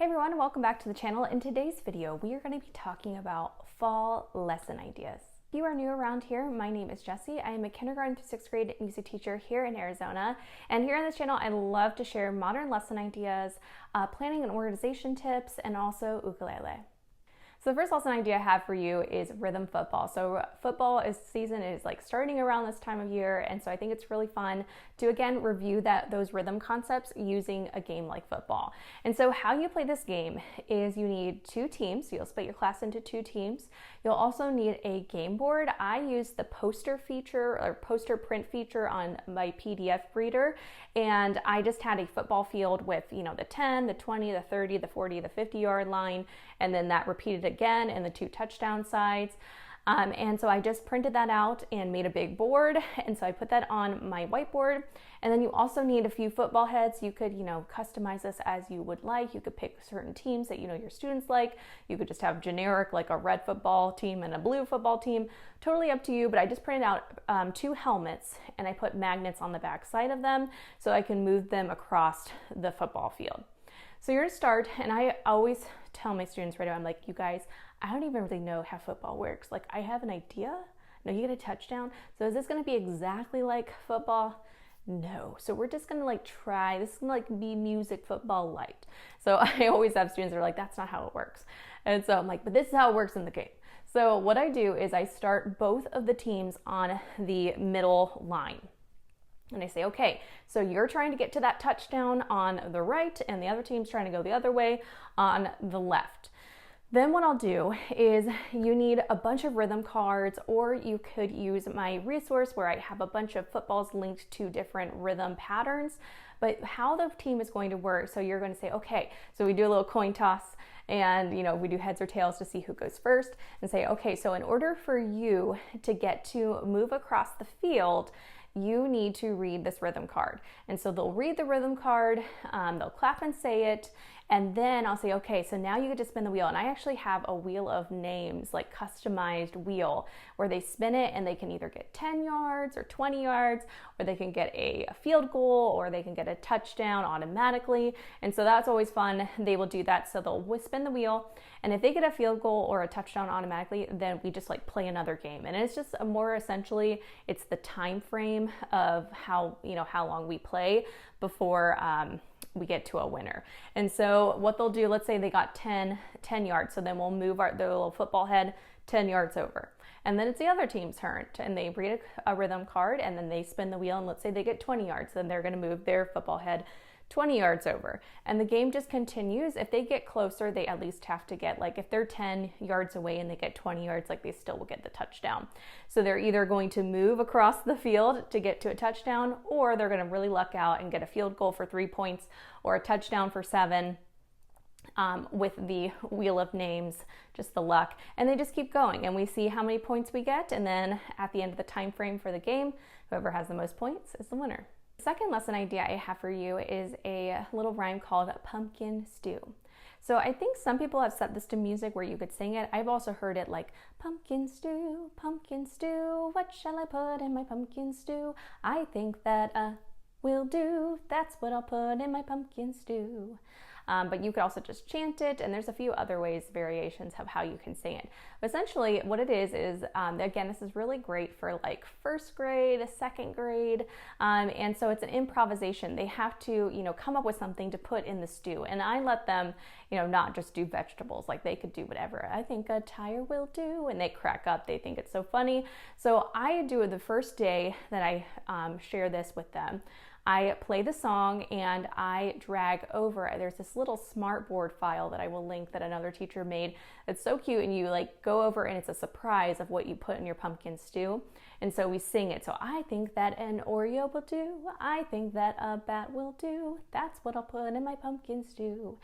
Hey everyone, welcome back to the channel. In today's video, we are going to be talking about fall lesson ideas. If you are new around here, my name is Jessie. I am a kindergarten through 6th grade music teacher here in Arizona. And here on this channel, I love to share modern lesson ideas, planning and organization tips, and also ukulele. So the first lesson idea I have for you is rhythm football. So football season is like starting around this time of year, and so I think it's really fun to again review those rhythm concepts using a game like football. And so how you play this game is you need two teams. So you'll split your class into two teams. You'll also need a game board. I use the poster feature or poster print feature on my PDF reader, and I just had a football field with, you know, the 10, the 20, the 30, the 40, the 50-yard line, and then that repeated again and the two touchdown sides. And so I just printed that out and made a big board, and so I put that on my whiteboard. And then you also need a few football heads. You could, you know, customize this as you would like. You could pick certain teams that you know your students like. You could just have generic, like a red football team and a blue football team. Totally up to you, but I just printed out two helmets, and I put magnets on the back side of them so I can move them across the football field. So you're gonna start, and I always tell my students right away, I'm like, you guys, I don't even really know how football works. Like, I have an idea. No, you get a touchdown. So is this gonna be exactly like football? No. So we're just gonna like try, this is gonna like be music football light. So I always have students that are like, that's not how it works. And so I'm like, but this is how it works in the game. So what I do is I start both of the teams on the middle line. And I say, okay, so you're trying to get to that touchdown on the right, and the other team's trying to go the other way on the left. Then what I'll do is you need a bunch of rhythm cards, or you could use my resource where I have a bunch of footballs linked to different rhythm patterns. But how the team is going to work, so you're going to say, okay, so we do a little coin toss, and you know, we do heads or tails to see who goes first, and say, okay, so in order for you to get to move across the field, you need to read this rhythm card. And so they'll read the rhythm card, they'll clap and say it, and then I'll say, okay, so now you get to spin the wheel. And I actually have a wheel of names, like customized wheel, where they spin it and they can either get 10 yards or 20 yards, or they can get a field goal, or they can get a touchdown automatically. And so that's always fun. They will do that. So they'll spin the wheel, and if they get a field goal or a touchdown automatically, then we just like play another game. And it's just a more essentially, it's the time frame of how long we play before we get to a winner. And so what they'll do, let's say they got 10 yards, so then we'll move their little football head 10 yards over. And then it's the other team's turn, and they read a rhythm card, and then they spin the wheel, and let's say they get 20 yards, then they're gonna move their football head 20 yards over. And the game just continues. If they get closer, they at least have to get, like if they're 10 yards away and they get 20 yards, like they still will get the touchdown. So they're either going to move across the field to get to a touchdown, or they're gonna really luck out and get a field goal for 3 points or a touchdown for 7. With the wheel of names, just the luck, and they just keep going, and we see how many points we get, and then at the end of the time frame for the game, whoever has the most points is the winner. The second lesson idea I have for you is a little rhyme called pumpkin stew. So I think some people have set this to music where you could sing it. I've also heard it like, pumpkin stew, what shall I put in my pumpkin stew? I think that will do, that's what I'll put in my pumpkin stew. But you could also just chant it, and there's a few other ways, variations of how you can sing it. But essentially what it is again, this is really great for like 1st grade, 2nd grade, and so it's an improvisation. They have to, you know, come up with something to put in the stew, and I let them, you know, not just do vegetables, like they could do whatever. I think a tire will do, and they crack up, they think it's so funny. So I do it the first day that I share this with them. I play the song and I drag over. There's this little smartboard file that I will link that another teacher made. It's so cute, and you like go over and it's a surprise of what you put in your pumpkin stew. And so we sing it. So I think that an Oreo will do. I think that a bat will do. That's what I'll put in my pumpkin stew.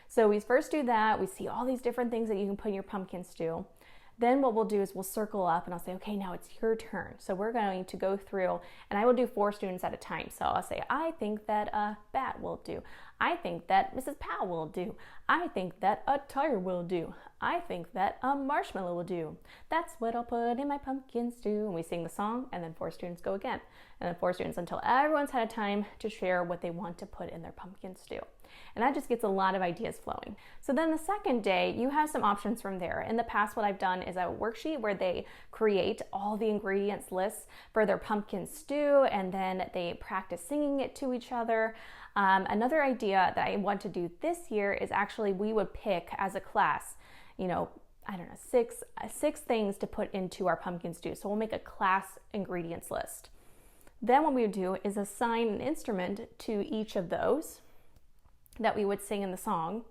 So we first do that. We see all these different things that you can put in your pumpkin stew. Then what we'll do is we'll circle up, and I'll say, okay, now it's your turn. So we're going to go through, and I will do 4 students at a time. So I'll say, I think that a bat will do. I think that Mrs. Powell will do. I think that a tire will do. I think that a marshmallow will do. That's what I'll put in my pumpkin stew. And we sing the song, and then 4 students go again. And then 4 students until everyone's had time to share what they want to put in their pumpkin stew. And that just gets a lot of ideas flowing. So then the second day, you have some options from there. In the past, what I've done is a worksheet where they create all the ingredients lists for their pumpkin stew, and then they practice singing it to each other. Another idea that I want to do this year is actually we would pick as a class, I don't know, six things to put into our pumpkin stew. So we'll make a class ingredients list. Then what we would do is assign an instrument to each of those that we would sing in the song.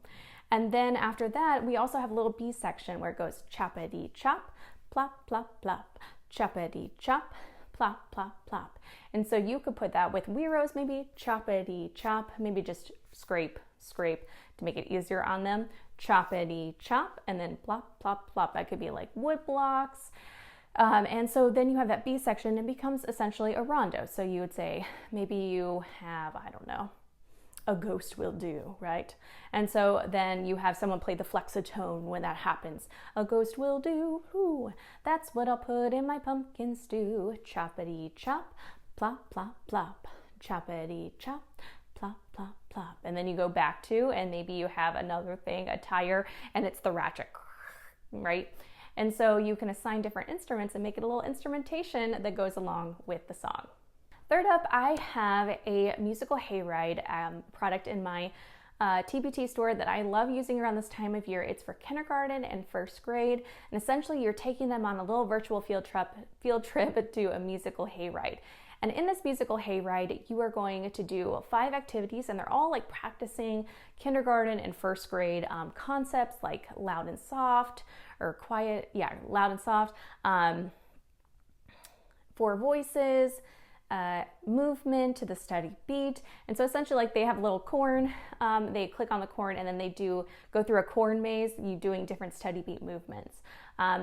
And then after that, we also have a little B section where it goes choppity chop, plop, plop, plop, choppity chop, plop, plop, plop. And so you could put that with Weeros, maybe choppity chop, maybe just scrape to make it easier on them. Choppity chop, and then plop, plop, plop. That could be like wood blocks. And so then you have that B section, and it becomes essentially a rondo. So you would say, maybe you have, I don't know, a ghost will do, right? And so then you have someone play the flexitone when that happens. A ghost will do, ooh, that's what I'll put in my pumpkin stew. Choppity chop, plop, plop, plop, choppity chop, plop, plop, plop. And then you go back to, and maybe you have another thing, a tire, and it's the ratchet, right? And so you can assign different instruments and make it a little instrumentation that goes along with the song. Third up, I have a musical hayride product in my TPT store that I love using around this time of year. It's for kindergarten and first grade, and essentially you're taking them on a little virtual field trip to a musical hayride. And in this musical hayride, you are going to do 5 activities, and they're all like practicing kindergarten and first grade concepts like loud and soft, or quiet, loud and soft, 4 voices, movement to the steady beat. And so essentially, like, they have a little corn, they click on the corn, and then they go through a corn maze, you doing different steady beat movements.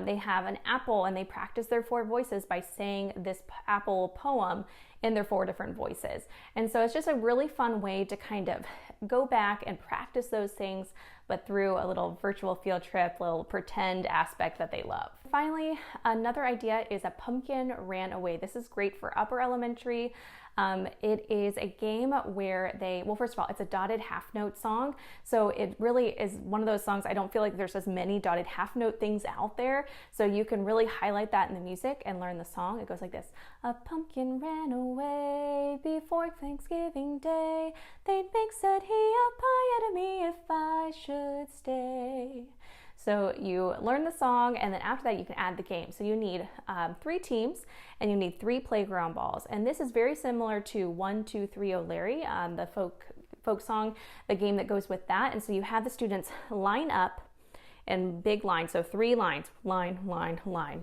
They have an apple, and they practice their 4 voices by saying this apple poem in their 4 different voices. And so it's just a really fun way to kind of go back and practice those things, but through a little virtual field trip, little pretend aspect that they love. Finally, another idea is a pumpkin ran away. This is great for upper elementary. It is a game where first of all, it's a dotted half note song. So it really is one of those songs, I don't feel like there's as many dotted half note things out there. So you can really highlight that in the music and learn the song. It goes like this. A pumpkin ran away before Thanksgiving Day. They'd make, said he, a pie out of me if I should stay. So you learn the song, and then after that you can add the game. So you need 3 teams, and you need 3 playground balls. And this is very similar to 1, 2, 3, Oh Larry, the folk song, the game that goes with that. And so you have the students line up in big lines, so 3 lines, line, line, line.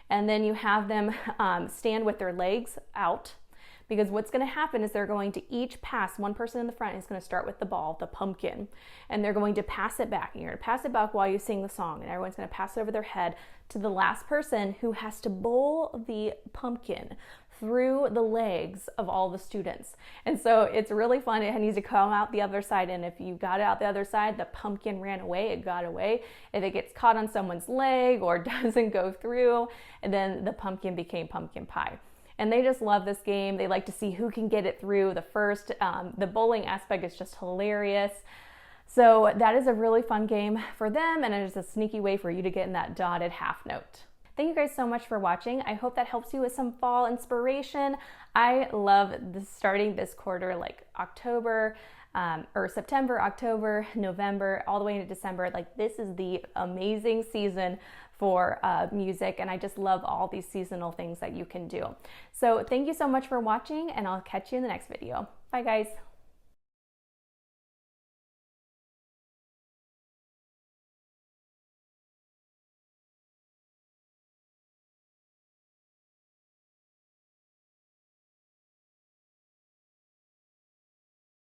And then you have them stand with their legs out, because what's going to happen is they're going to each pass, one person in the front is going to start with the ball, the pumpkin, and they're going to pass it back. And you're going to pass it back while you sing the song, and everyone's going to pass it over their head to the last person, who has to bowl the pumpkin through the legs of all the students. And so it's really fun. It needs to come out the other side, and if you got it out the other side, the pumpkin ran away, it got away. If it gets caught on someone's leg or doesn't go through, and then the pumpkin became pumpkin pie. And they just love this game. They like to see who can get it through the first. The bowling aspect is just hilarious. So that is a really fun game for them, and it is a sneaky way for you to get in that dotted half note. Thank you guys so much for watching. I hope that helps you with some fall inspiration. I love starting this quarter, like October, or September, October, November, all the way into December. Like, this is the amazing season for music, and I just love all these seasonal things that you can do. So thank you so much for watching, and I'll catch you in the next video. Bye guys.